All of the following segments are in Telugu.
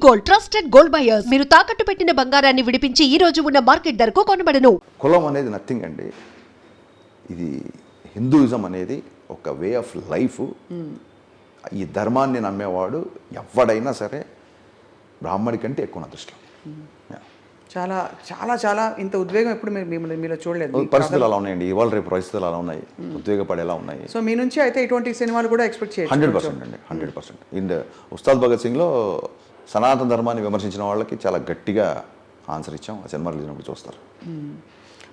Gold, trusted gold buyers. మీరు తాకట్టు పెట్టిన బంగారాన్ని విడిపించి ఈ రోజు ఉన్న మార్కెట్ ధరకు కొనబడను. కులం అనేది నథింగ్ అండి. ఇది హిందూయిజం అనేది ఒక వే ఆఫ్ లైఫ్. ఈ ధర్మాన్ని నమ్మేవాడు ఎవడైనా సరే బ్రాహ్మడి కంటే ఎక్కువ నా దృష్టిలో. చాలా చాలా చాలా ఇంత ఉద్వేగం ఎప్పుడు మీలో చూడలేదు. పరిస్థితులు అలా ఉన్నాయండి, ఇవాళ రేపు పరిస్థితులు అలా ఉన్నాయి, ఉద్వేగపడేలా ఉన్నాయి. సో మీ నుంచి అయితే ఇటువంటి సినిమాలు కూడా ఎక్స్పెక్ట్ చేయొచ్చు. 100% అండి, 100%. ఇన్ ఉస్తాద్ భగత్ సింగ్లో సనాతన ధర్మాన్ని విమర్శించిన వాళ్ళకి చాలా గట్టిగా ఆన్సర్ ఇచ్చాం. ఆ సినిమా రిలీజ్ అయినప్పుడు చూస్తారు.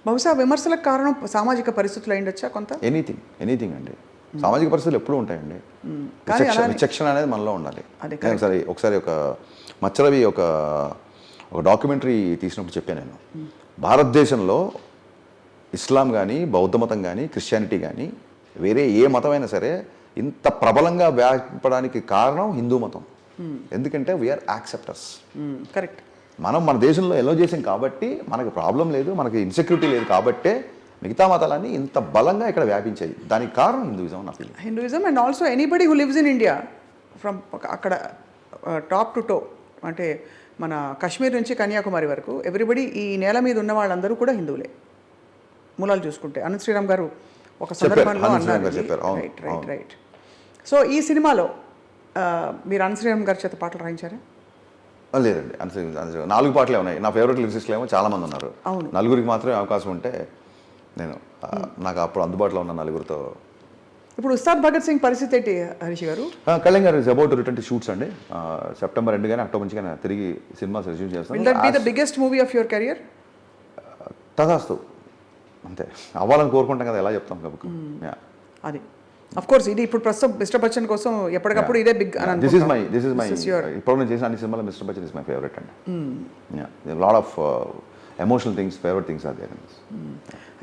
బహుశా విమర్శలకు కారణం సామాజిక పరిస్థితులు అయిండొచ్చా కొంత? ఎనీథింగ్ అండి. సామాజిక పరిస్థితులు ఎప్పుడూ ఉంటాయండి. విచక్షణ అనేది మనలో ఉండాలి. ఒకసారి ఒక మచ్చరవి ఒక డాక్యుమెంటరీ తీసినప్పుడు చెప్పాను నేను, భారతదేశంలో ఇస్లాం కానీ, బౌద్ధ మతం కానీ, క్రిస్టియానిటీ కానీ, వేరే ఏ మతమైనా సరే ఇంత ప్రబలంగా వ్యాపడానికి కారణం హిందూ మతం. ఎందుకంటే వీఆర్ యాక్సెప్టర్స్. కరెక్ట్. మనం మన దేశంలో ఎలో చేసాం కాబట్టి మనకు ప్రాబ్లం లేదు, మనకి ఇన్సెక్యూరిటీ లేదు కాబట్టే మిగతా మతాలన్నీ ఇంత బలంగా ఇక్కడ వ్యాపించాయి. దానికి కారణం హిందూయిజం నా feeling. Hinduism and also anybody who lives in India from అక్కడ టాప్ టు టో, అంటే మన కాశ్మీర్ నుంచి కన్యాకుమారి వరకు ఎవ్రీబడి, ఈ నేల మీద ఉన్న వాళ్ళందరూ కూడా హిందువులే మూలాలు చూసుకుంటే. అనంత్ శ్రీరామ్ గారు ఒక సందర్భంలో అన్నారు. రైట్. సో ఈ సినిమాలో మీరు అనంత్ శ్రీరామ్ గారి చేత పాటలు రాయించారా? లేదండి, 4 పాటలే ఉన్నాయి. నా ఫేవరెట్ లిరిసిస్ట్లు ఏమో చాలా మంది ఉన్నారు. అవును, 4 మాత్రమే అవకాశం ఉంటే నేను నాకు అప్పుడు అందుబాటులో ఉన్న 4 ఇప్పుడు ఉస్తాద్ భగత్ సింగ్ పరిస్థితి ఏంటి హరీష్ గారు? కళ్యాణ్ గారు is about to return to shoots అండి. సెప్టెంబర్ 2 కానీ అక్టోబర్ నుంచి కానీ తిరిగి సినిమాస్ రిజ్యూమ్ చేస్తాను. Will that be the biggest movie of your career? తదాస్తు, అంతే అవ్వాలని కోరుకుంటాం కదా, ఎలా చెప్తాం కాబట్టి. అది అఫ్ కోర్స్ ఇది ఇప్పుడు ప్రస్తుతం మిస్టర్ బచ్చన్ కోసం ఎప్పటికప్పుడు ఇదే బిగ్ అని దిస్ ఇస్ మై ఇప్పుడు నేను చేసిన అన్ని సినిమాలో mister Bachchan is my favourite అండి. Lot of emotional things, favourite things are there.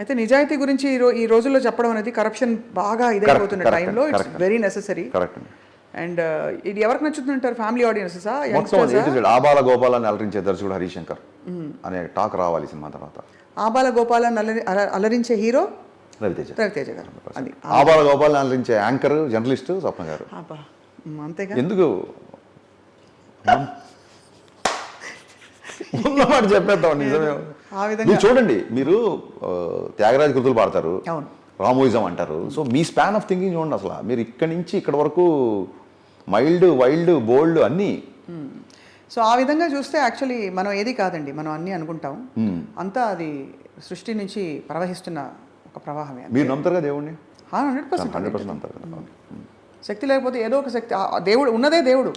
అయితే నిజాయితీ గురించి ఈ రోజుల్లో చెప్పడం అనేది కరప్షన్ బాగా ఇదైపోతున్న టైంలో it's very necessary. Correct. And ఇది ఎవరికి నచ్చుతుంటారు? ఫ్యామిలీ ఆడియన్సెసా? ఆబాల గోపాలని అలరించే దర్శకుడు హరిశంకర్ అనే టాక్ రావాలి సినిమా తర్వాత. ఆబాల గోపాలని అలరించే హీరో రవితేజ గారు. ఆబాల గోపాలని అలరించే యాంకర్ జర్నలిస్ట్ స్వప్న గారు. అంతేగా, ఎందుకు ఉన్నమాట చెప్పేద్దాం. నిజమే. ఆ విధంగా చూడండి, మీరు త్యాగరాజ కృతులు పాడతారు, రామోయిజం అంటారు. So me span of thinking చూడండి. అసలు మీరు ఇక్కడి నుంచి ఇక్కడ వరకు మైల్డ్, వైల్డ్, బోల్డ్ అన్నీ. సో ఆ విధంగా చూస్తే యాక్చువల్లీ మనం ఏది కాదండి, మనం అన్నీ అనుకుంటాం. అంతా అది సృష్టి నుంచి ప్రవహిస్తున్న ఒక ప్రవాహమే. మీరు నమ్ముతారు కదా దేవుడిని? 100% నమ్ముతారు కదా. శక్తి లేకపోతే ఏదో ఒక శక్తి, దేవుడు ఉన్నదే దేవుడు,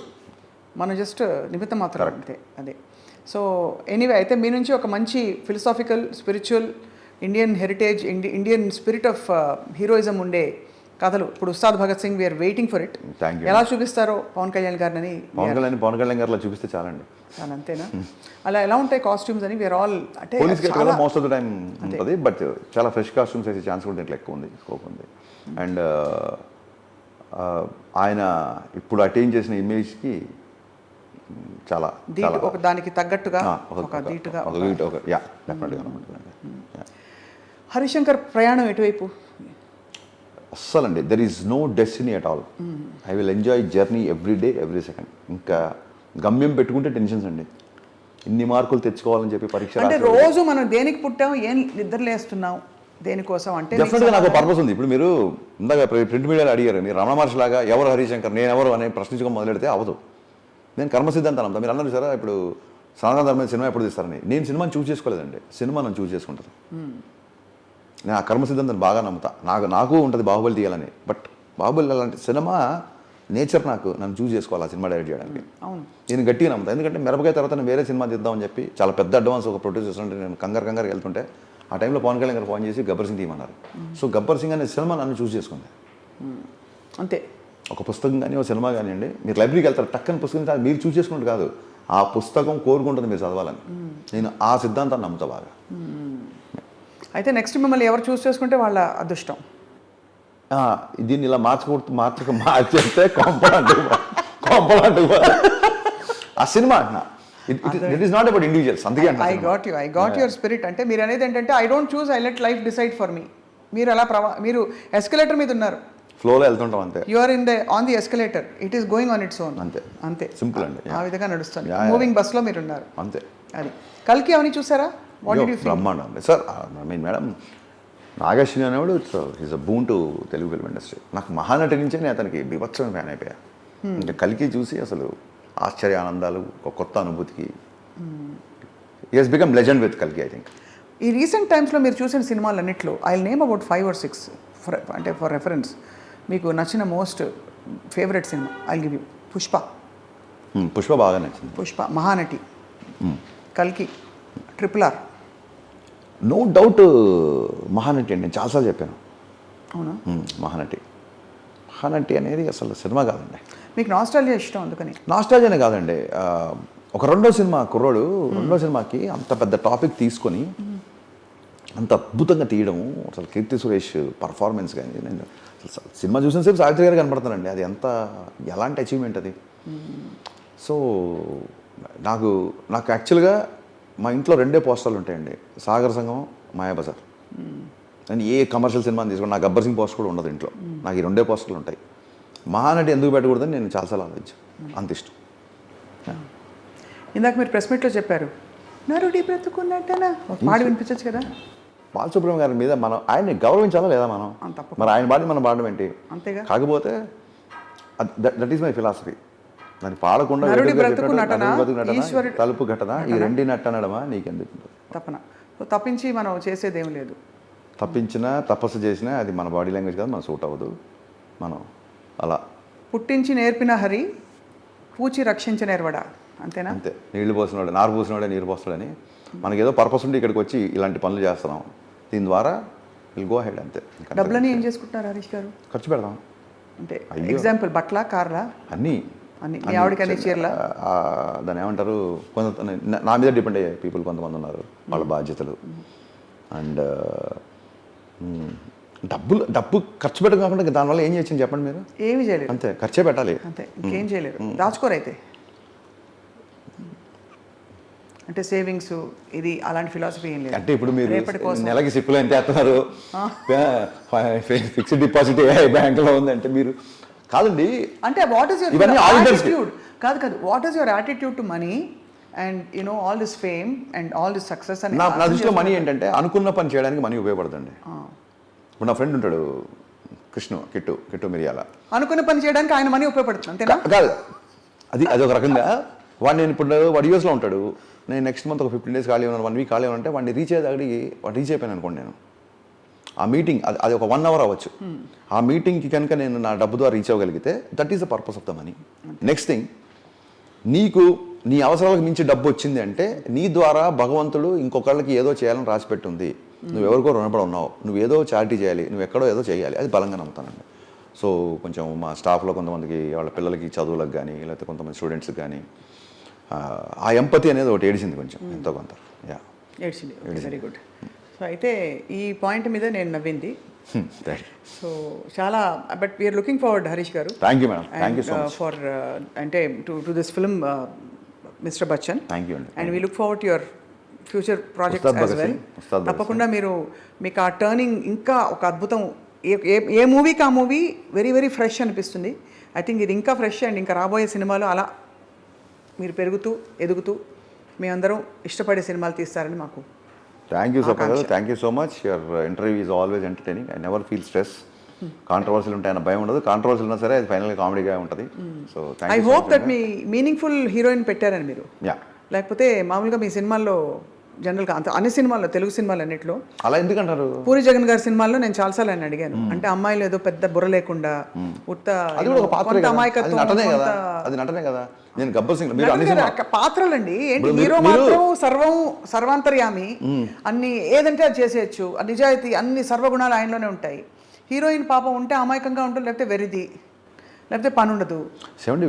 మనం జస్ట్ నిమిత్తం మాత్రం అంతే. అదే. సో ఎనీవే, అయితే మీ నుంచి ఒక మంచి philosophical, spiritual, Indian heritage, Indian spirit of heroism ఉండే కథలు ఇప్పుడు Ustad Bhagat Singh, we are waiting for it. ఎలా చూపిస్తారో పవన్ కళ్యాణ్ గారిని? పవన్ కళ్యాణ్ గారిలో చూపిస్తే చాలండి. అంతేనా? అలా ఎలా ఉంటాయి కాస్ట్యూమ్స్ అని? వీఆర్ ఆల్ అంటే మోస్ట్ ఆఫ్ ద టైం ఉంటుంది, బట్ చాలా ఫ్రెష్ కాస్ట్యూమ్స్ వేసే ఛాన్స్ కూడా దీంట్లో ఎక్కువ ఉంది, స్కోప్ ఉంది. అండ్ ఆయన ఇప్పుడు అటైన్ చేసిన ఇమేజ్కి చాలా ఒక దానికి తగ్గట్టుగా ఒక ధీటుగా. హరిశంకర్ ప్రయాణం ఎటువైపు? అస్సలు అండి, there is no destiny at all. I will enjoy journey every day, every second. ఇంకా గమ్యం పెట్టుకుంటే టెన్షన్స్ అండి. ఇన్ని మార్కులు తెచ్చుకోవాలని చెప్పి పరీక్ష అంటే రోజు మనం దేనికి పుట్టాం, ఏం నిద్రలేస్తున్నాం, దేనికోసం అంటే డెఫినెట్గా నాకు పర్పస్ ఉంది. ఇప్పుడు మీరు ఇందాక ప్రింట్ మీడియాలో అడిగారు, మీరు రమణ మహర్షి లాగా ఎవరు హరిశంకర్, నేను ఎవరు అనే ప్రశ్నించుకొని మొదలెడితే అవ్వదు. నేను కర్మ సిద్ధాంతం అంతా మీరు అన్నారు సార్, ఇప్పుడు సనాతన ధర్మమైన సినిమా ఎప్పుడు తీస్తారని. నేను సినిమాని చూస్ చేసుకోలేదండి, సినిమా నన్ను చూస్ చేసుకుంటుంది. నేను ఆ కర్మ సిద్ధాంతాన్ని బాగా నమ్ముతా. నాకు ఉంటుంది బాహుబలి తీయాలని, బట్ బాహుబలి అలాంటి సినిమా నేచర్ నన్ను చూస్ చేసుకోవాలి ఆ సినిమా డైరెక్ట్ చేయడానికి. నేను గట్టిగా నమ్ముతాను. ఎందుకంటే మిరపకాయ తర్వాత నేను వేరే సినిమా తీద్దామని చెప్పి చాలా పెద్ద అడ్వాన్స్ ఒక ప్రొడ్యూస్ చేస్తుంటే నేను కంగారు వెళ్తుంటే ఆ టైంలో పవన్ కళ్యాణ్ గారు ఫోన్ చేసి గబ్బర్ సింగ్ తీయమన్నారు. సో గబ్బర్ సింగ్ అనే సినిమా నన్ను చూస్ చేసుకుంది. అంతే. ఒక పుస్తకం కానీ ఒక సినిమా కానివ్వండి, మీరు లైబ్రరీకి వెళ్తారు, టక్కని పుస్తకం మీరు చూస్ చేసుకుంటే కాదు, ఆ పుస్తకం కోరుకుంటుంది మీరు చదవాలని. నేను ఆ సిద్ధాంతాన్ని నమ్ముతా బాగా. అయితే నెక్స్ట్ మిమ్మల్ని ఎవరు చూస్ చేసుకుంటే వాళ్ళ అదృష్టం. దీన్ని ఇలా మార్చేస్తే కొంపలంటూ ఆ సినిమా అంటున్నా. It is not about individuals. అందుకే ఐ గాట్ యువర్ స్పిరిట్. అంటే మీరు అనేది ఏంటంటే I don't choose, I let life decide for me. మీరు అలా మీరు ఎస్కలేటర్ మీద ఉన్నారు, ఫ్లోలో వెళ్తుంటాం అంతే. You are on the escalator, it is going on its own. అంతే అంతే, సింపుల్ అండి. ఆ విధంగా నడుస్తుంది. Yeah, yeah. మూవింగ్ బస్లో మీరు ఉన్నారు అంతే. అది. కల్కి అవన్నీ చూసారా? What did you feel? బ్రహ్మాండం అండి sir. I mean madam, Nag Ashwin అనేవాడు is a boon to Telugu film industry. నాకు మహానటి నుంచే నేను అతనికి బీభత్సమైన ఫ్యాన్ అయిపోయా. ఇంకా కలికి చూసి అసలు ఆశ్చర్య ఆనందాలు, ఒక కొత్త అనుభూతికి he has become legend with కల్కి ఐ థింక్. ఈ రీసెంట్ టైమ్స్లో మీరు చూసిన సినిమాలన్నింటిలో ఐ నేమ్ అబౌట్ 5 or 6 అంటే ఫర్ రెఫరెన్స్ మీకు నచ్చిన most favourite cinema I give you. Pushpa బాగా నచ్చింది. పుష్ప, మహానటి, కల్కి, RRR. నో డౌట్ మహానటి అండి. నేను చాలాసార్లు చెప్పాను. అవునా? మహానటి అనేది అసలు సినిమా కాదండి. మీకు నాస్టాల్జియా ఇష్టం అందుకని? నాస్టాల్జియానే కాదండి. ఒక రెండో సినిమా కుర్రోడు రెండో సినిమాకి అంత పెద్ద టాపిక్ తీసుకొని అంత అద్భుతంగా తీయడం, అసలు కీర్తి సురేష్ పర్ఫార్మెన్స్ కానీ, నేను అసలు సినిమా చూసిన సేపు సావిత్రి గారు కనపడుతున్నారండి. అది ఎలాంటి అచీవ్మెంట్ అది. సో నాకు యాక్చువల్గా మా ఇంట్లో 2 పోస్టర్లు ఉంటాయండి, సాగర సంగమం, మాయాబజార్. నేను ఏ కమర్షియల్ సినిమాని తీసుకోండి, నాకు గబ్బర్ సింగ్ పోస్టర్ కూడా ఉండదు ఇంట్లో. నాకు ఈ 2 పోస్టర్లు ఉంటాయి. మహానటి ఎందుకు పెట్టకూడదని నేను చాలాసార్లు ఆలోచించాను. అంత ఇష్టం. ఇందాక మీరు ప్రెస్ మీట్లో చెప్పారు నరుడి బ్రతుకున్నట్టనా, పాడి వినిపించచ్చు కదా? బాలసుబ్రహ్మణ్యం గారి మీద మనం ఆయన్ని గౌరవించాలా లేదా మనం? తప్పకుండా. మరి ఆయన పాడి మనం పాడడం ఏంటి? అంతేగా. కాకపోతే దట్ ఈస్ మై ఫిలాసఫీ. దాన్ని పాడకుండా నరుడి బ్రతుకు నటన, ఈశ్వరుడి తలుపు ఘటన, ఈ 2 నట్టనడమా నీకెందుకు తప్పన. తప్పించి మనం చేసేదేం లేదు. తప్పించినా తపస్సు చేసినా అది మన బాడీ లాంగ్వేజ్ కాదు, మన సూట్ అవ్వదు. మనం అలా పుట్టించి నేర్పిన హరి, పూచి రక్షించిన నేర్వడా, అంతేనా? అంతే. నీళ్లు పోసినవాడే నారు పోసినవాడే నీరు పోస్తాడని మనకి ఏదో పర్పస్ ఉండి ఇక్కడికి వచ్చి ఇలాంటి పనులు చేస్తున్నాం. దీని ద్వారా విల్ గో హెడ్ అంతే. డబ్బులని ఏం చేసుకుంటున్నారు హరీష్ గారు? ఖర్చు పెడదాం అంటే ఎగ్జాంపుల్ బట్ల, కార్లా, అన్నీ. మీ ఆవిడకి అన్ని చీరల, దాన్ని ఏమంటారు, కొంత నా మీద డిపెండ్ అయ్యే పీపుల్ కొంతమంది ఉన్నారు, వాళ్ళ బాధ్యతలు. అండ్ డబ్బు ఖర్చు పెట్టడం కాకుండా దానివల్ల ఏం చేయొచ్చని చెప్పండి మీరు? ఏమి చేయలేదు. అంతే, ఖర్చే పెట్టాలి. అంతే, ఇంకేం చేయలేరు. దాచుకోరైతే అంటే సేవింగ్స్ ఇది అలాంటి ఫిలాసఫీ ఏం లేదు. అంటే ఇప్పుడు మీరు నెలకి సిప్పులు ఎంత వేస్తున్నారు, ఫిక్స్డ్ డిపాజిట్ బ్యాంకులో ఉందంటే మీరు కాదండి. అంటే వాట్ ఈస్ యువర్ యాటిట్యూడ్? కాదు, what is your attitude to money and you know all this fame and all this success? అని నా దృష్టిలో మనీ ఏంటంటే అనుకున్న పని చేయడానికి మనీ ఉపయోగపడుతుంది. ఇప్పుడు నా ఫ్రెండ్ ఉంటాడు కిట్టు మిరియాల. అనుకున్న పని చేయడానికి ఆయన మనీ ఉపయోగపడుతుంది అంతేనా? కాదు, అది ఒక రకంగా నేను ఇప్పుడు వాడు యూఎస్లో ఉంటాడు, నేను నెక్స్ట్ మంత్ ఒక 15 days ఖాళీ ఉన్నాను, 1 week ఖాళీ ఉన్నానంటే వాడిని రీచ్ అయ్యేదానికి వాడు రీచ్ అయిపోయాను అనుకోండి. నేను ఆ మీటింగ్ అది ఒక 1 hour అవ్వచ్చు. ఆ మీటింగ్కి కనుక నేను నా డబ్బు ద్వారా రీచ్ అవ్వగలిగితే that is the purpose of the money. Next thing, నీకు నీ అవసరాలకు మించి డబ్బు వచ్చింది అంటే నీ ద్వారా భగవంతుడు ఇంకొకళ్ళకి ఏదో చేయాలని రాసిపెట్టి ఉంది. నువ్వు ఎవరికో రుణపడి ఉన్నావు, నువ్వు ఏదో చారిటీ చేయాలి, నువ్వు ఎక్కడో ఏదో చేయాలి. అది బలంగా నమ్ముతానండి. సో కొంచెం మా స్టాఫ్లో కొంతమందికి వాళ్ళ పిల్లలకి చదువులకు కానీ లేకపోతే కొంతమంది స్టూడెంట్స్కి కానీ ఆ ఎంపతి అనేది ఒకటి ఏడిసింది కొంచెం, ఎంతో కొంత. ఏడ్చింది. Very good. సో అయితే ఈ పాయింట్ మీద నేను నవ్వింది. సో చాలా, but we are looking forward Harish garu. Thank you madam, thank you so much for అంటే to this film mister Bachchan. Thank you అండి. And we look forward to your future projects as well. తప్పకుండా మీకు ఆ టర్నింగ్ ఇంకా ఒక అద్భుతం. ఏ మూవీకి ఆ మూవీ వెరీ వెరీ ఫ్రెష్ అనిపిస్తుంది. ఐ థింక్ ఇది ఇంకా ఫ్రెష్ అండ్ ఇంకా రాబోయే సినిమాలు అలా మీరు పెరుగుతూ ఎదుగుతూ మేమందరం ఇష్టపడే సినిమాలు తీస్తారని మాకు. థ్యాంక్ యూ సోపా garu, thank you so much. Your interview is always entertaining. I never feel stress. కాంట్రవర్సీలు ఉంటాయన్న భయం ఉండదు, కాంట్రవర్సీలు ఉన్నా సరే అది ఫైనల్గా కామెడీగా ఉంటుంది. సో ఐ హోప్ దట్ మీ మీనింగ్ఫుల్ హీరోయిన్ పెట్టారని మీరు. లేకపోతే మామూలుగా మీ సినిమాల్లో జనరల్గా అంత అన్ని సినిమాల్లో, తెలుగు సినిమాలు అన్నింటిలో అలా ఎందుకంటారు? పూరి జగన్ గారి సినిమాల్లో నేను చాలాసార్లు ఆయన అడిగాను, అంటే అమ్మాయిలు ఏదో పెద్ద బుర్ర లేకుండా ఉత్త అమాయకత్వం, అది నటనే కదా. నేను గబ్బర్ సింగ్ పాత్రలండి ఏంటి, హీరో మాత్రం సర్వాంతర్యామి, అన్ని ఏదంటే అది చేసేయచ్చు, నిజాయితీ అన్ని సర్వగుణాలు ఆయనలోనే ఉంటాయి. హీరోయిన్ పాపం ఉంటే అమాయకంగా ఉంటుంది, లేకపోతే వెరిది, లేకపోతే పని ఉండదు.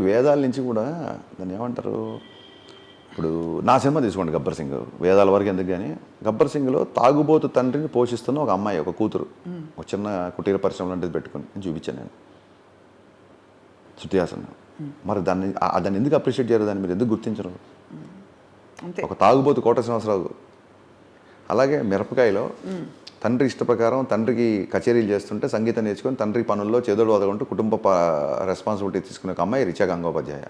వేదాల నుంచి కూడా దాన్ని ఏమంటారు, ఇప్పుడు నా సినిమా తీసుకోండి గబ్బర్ సింగ్, వేదాల వరకు ఎందుకు కానీ, గబ్బర్ సింగ్లో తాగుబోతు తండ్రిని పోషిస్తున్న ఒక అమ్మాయి, ఒక కూతురు, ఒక చిన్న కుటీర పరిశ్రమ లాంటిది పెట్టుకుని నేను చూపించాను నేను శృతి హాసన్. మరి దాన్ని ఎందుకు అప్రిషియేట్ చేయరు, దాన్ని మీరు ఎందుకు గుర్తించరు? ఒక తాగుబోతు కోట శ్రీనివాసరావు. అలాగే మిరపకాయలో తండ్రి ఇష్ట ప్రకారం తండ్రికి కచేరీలు చేస్తుంటే సంగీతం నేర్చుకొని తండ్రి పనుల్లో చేదోడు వదలకుంటూ కుటుంబ రెస్పాన్సిబిలిటీ తీసుకునే ఒక అమ్మాయి రిచా గంగోపాధ్యాయ.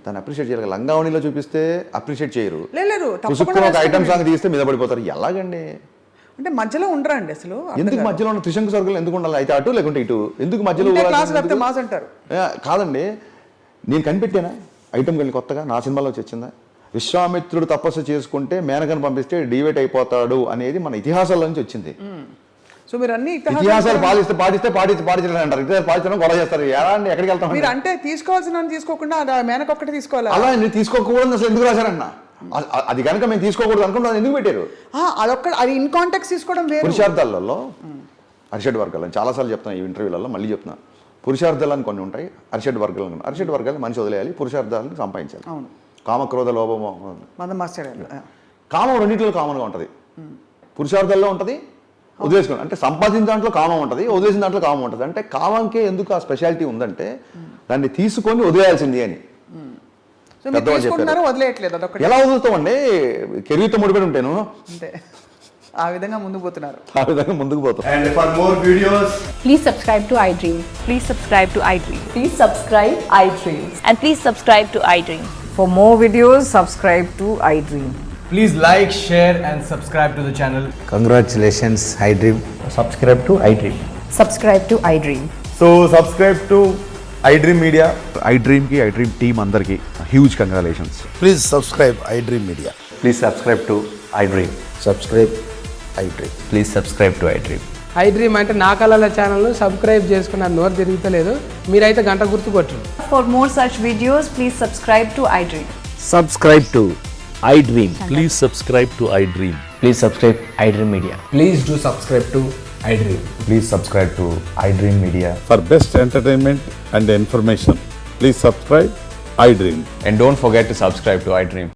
దాన్ని అప్రిషియేట్ చేయాలి. లంగావణిలో చూపిస్తే అప్రిషియేట్ చేయరు, లేదు పుసుక్కున ఒక ఐటమ్ సాంగ్ తీస్తే మీద పడిపోతారు. ఎలాగండి? అంటే మధ్యలో ఉండరా అండి అసలు? ఎందుకు మధ్యలో ఉన్న త్రిశంకు సర్కిల్ ఎందుకు ఉండాలి? అయితే అటు లేకుంటే ఇటు ఎందుకు మధ్యలో క్లాస్ లేకపోతే మాస్ అంటారు. కాదండి, నేను కనిపెట్టానా ఐటమ్ వెళ్ళి కొత్తగా నా సినిమాలో వచ్చిందా? విశ్వామిత్రుడు తపస్సు చేసుకుంటే మేనకను పంపిస్తే డివేట్ అయిపోతాడు అనేది మన ఇతిహాసాల నుంచి వచ్చింది. సో మీరు అన్ని ఇతిహాసాలు పాటించలేదు అంటారు. ఇతిహాసాలు పాటించడం గొడవ చేస్తారు. ఎలా అండి, ఎక్కడికి వెళ్తాం? మీరు అంటే తీసుకోవాల్సిన తీసుకోకుండా మేనకు ఒక్కటే తీసుకోవాలి. అలా నేను తీసుకోకూడదు అసలు ఎందుకు రాశారన్న? అది కనుక మేము తీసుకోకూడదు అనుకుంటే ఎందుకు పెట్టారు? అదొక్క అది ఇన్ కాంటాక్ట్ తీసుకోవడం వేరు. పురుషార్థాలలో అరిషడ్ వర్గాలు చాలాసార్లు చెప్తున్నా ఈ ఇంటర్వ్యూలలో, మళ్ళీ చెప్తున్నా. పురుషార్థాలు అని కొన్ని ఉంటాయి, అరిషడ్ వర్గాలు. అరిషడ్ వర్గాలు మనిషి వదిలేయాలి, పురుషార్థాలను సంపాదించాలి. అవును. కామక్రోధ లోభము కామం రెండింటిలో కామన్గా ఉంటుంది. పురుషార్థాల్లో ఉంటుంది, వదిలేసుకోండి అంటే సంపాదించిన దాంట్లో కామం ఉంటుంది, వదిలేసిన దాంట్లో కామం ఉంటుంది. అంటే కామంకే ఎందుకు ఆ స్పెషాలిటీ ఉందంటే దాన్ని తీసుకొని వదిలేయాల్సింది అని వదిలేయట్లేదు. అదొకటి ఎలా వదులుతామండి? కెరీర్తో ముడిపడి ఉంటాను అంతే. ఆ విధంగా ముందుకు పోతున్నారు. ఆ విధంగా ముందుకు పోతాం. And for more videos, Please subscribe to iDream. Please subscribe to iDream. Please subscribe iDream. And please subscribe to iDream. For more videos, subscribe to iDream. please like, share and subscribe to the channel. Congratulations, iDream. Subscribe to iDream. Subscribe to iDream. So subscribe to iDream Media. iDream కి iDream టీమ్ అందరికి huge congratulations. Please subscribe iDream Media. Please subscribe to iDream. Subscribe iDream. Please subscribe to iDream. iDream అంటే నా కళల ఛానల్ను సబ్స్క్రైబ్ చేసుకున్న నోరు తిరుగుతలేదు, మీరైతే గంట గుర్తు కొట్టండి. For more such videos, please subscribe to iDream. Subscribe to iDream. Please subscribe to iDream. Please subscribe iDream Media. Please do subscribe to iDream. Please subscribe to iDream Media. For best entertainment and information, please subscribe iDream. And don't forget to subscribe to iDream.